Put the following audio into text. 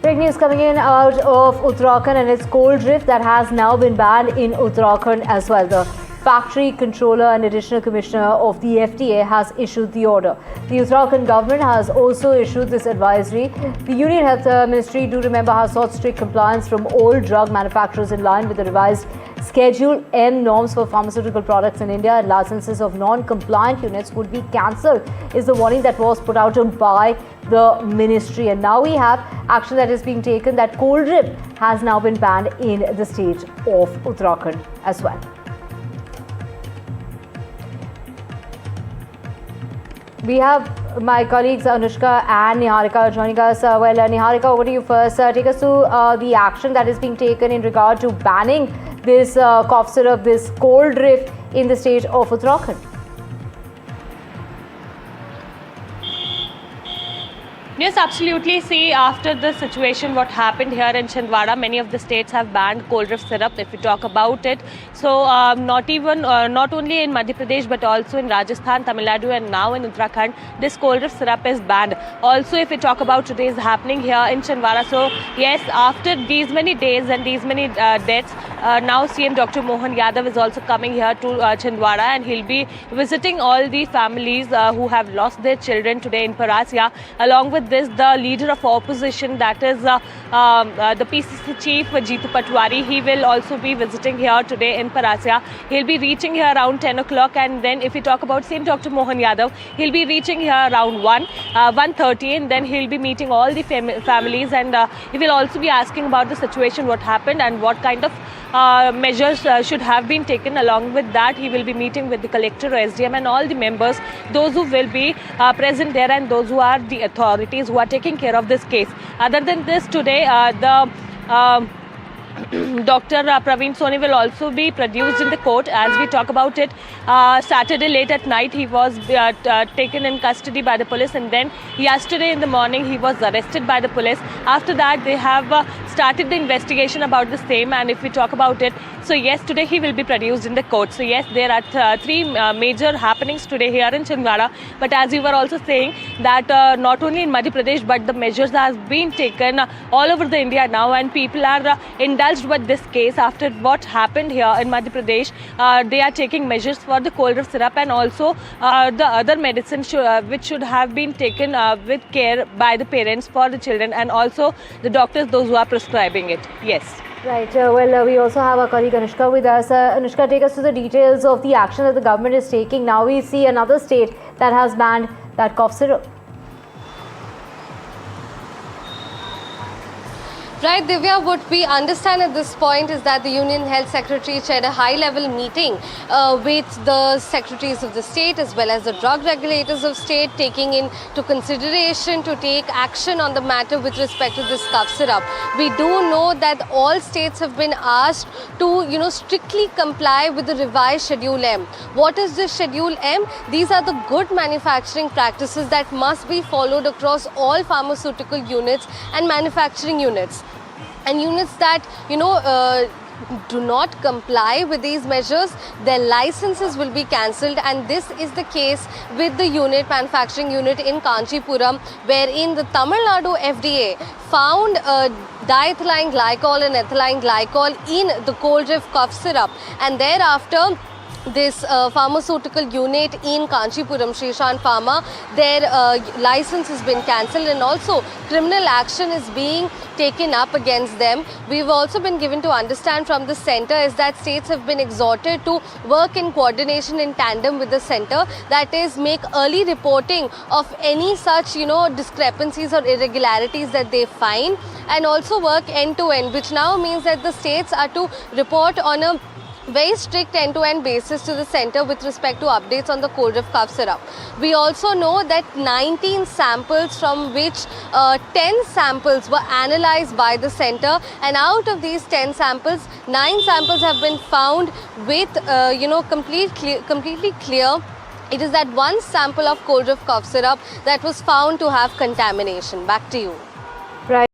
Big news coming in out of Uttarakhand, and it's coal drift that has now been banned in Uttarakhand as well. The factory controller and additional commissioner of the FTA has issued the order. The Uttarakhand government has also issued this advisory. The Union Health Ministry, do remember, has sought strict compliance from all drug manufacturers in line with the revised Schedule M norms for pharmaceutical products in India. Licenses of non-compliant units would be cancelled, is the warning that was put out by the ministry. And now we have action that is being taken, that coal drift has now been banned in the state of Uttarakhand as well. We have my colleagues Anushka and Niharika joining us. Niharika, over to you first. Take us to the action that is being taken in regard to banning this cough syrup, this coal drift in the state of Uttarakhand. Yes, absolutely. See, after the situation, what happened here in Chhindwara, many of the states have banned coal drift syrup, if we talk about it. So, not only in Madhya Pradesh, but also in Rajasthan, Tamil Nadu, and now in Uttarakhand, this coal drift syrup is banned. Also, if we talk about today's happening here in Chhindwara, so yes, after these many days and these many deaths, now CM Dr. Mohan Yadav is also coming here to Chhindwara, and he'll be visiting all the families who have lost their children today in Parasya. Along with this, the leader of opposition, that is the PCC chief Jeetu Patwari, he will also be visiting here today in Parasya. He'll be reaching here around 10 o'clock, and then if we talk about same Dr. Mohan Yadav, he'll be reaching here around 1:30, and then he'll be meeting all the families, and he will also be asking about the situation, what happened, and what kind of measures should have been taken. Along with that, he will be meeting with the collector or SDM and all the members, those who will be present there, and those who are the authorities who are taking care of this case. Other than this, today Dr. Praveen Soni will also be produced in the court. As we talk about it, Saturday late at night he was taken in custody by the police, and then yesterday in the morning he was arrested by the police. After that, they have started the investigation about the same, and if we talk about it, so yes, today he will be produced in the court. So yes, there are three major happenings today here in Chhindwara. But as you were also saying, that not only in Madhya Pradesh, but the measures have been taken all over the India now, and people are indulged with this case after what happened here in Madhya Pradesh. They are taking measures for the cold drift syrup, and also the other medicine which should have been taken with care by the parents for the children, and also the doctors, those who are prescribing it. Yes. Right. We also have our colleague Anushka with us. Anushka, take us to the details of the action that the government is taking. Now we see another state that has banned that cough syrup. Right, Divya, what we understand at this point is that the Union Health Secretary chaired a high-level meeting with the secretaries of the state as well as the drug regulators of state, taking into consideration to take action on the matter with respect to this cough syrup. We do know that all states have been asked to, strictly comply with the revised Schedule M. What is this Schedule M? These are the good manufacturing practices that must be followed across all pharmaceutical units and manufacturing units. And units that, do not comply with these measures, their licenses will be cancelled. And this is the case with the manufacturing unit in Kanchipuram, wherein the Tamil Nadu FDA found diethylene glycol and ethylene glycol in the cold drift cough syrup. And thereafter, this pharmaceutical unit in Kanchipuram, Srishan Pharma, their license has been cancelled, and also criminal action is being taken up against them. We've also been given to understand from the centre is that states have been exhorted to work in coordination in tandem with the centre, that is, make early reporting of any such discrepancies or irregularities that they find, and also work end to end, which now means that the states are to report on a very strict end-to-end basis to the centre with respect to updates on the cold drift cough syrup. We also know that 19 samples, from which 10 samples were analysed by the centre, and out of these 10 samples, 9 samples have been found with completely clear. It is that one sample of cold drift cough syrup that was found to have contamination. Back to you. Right.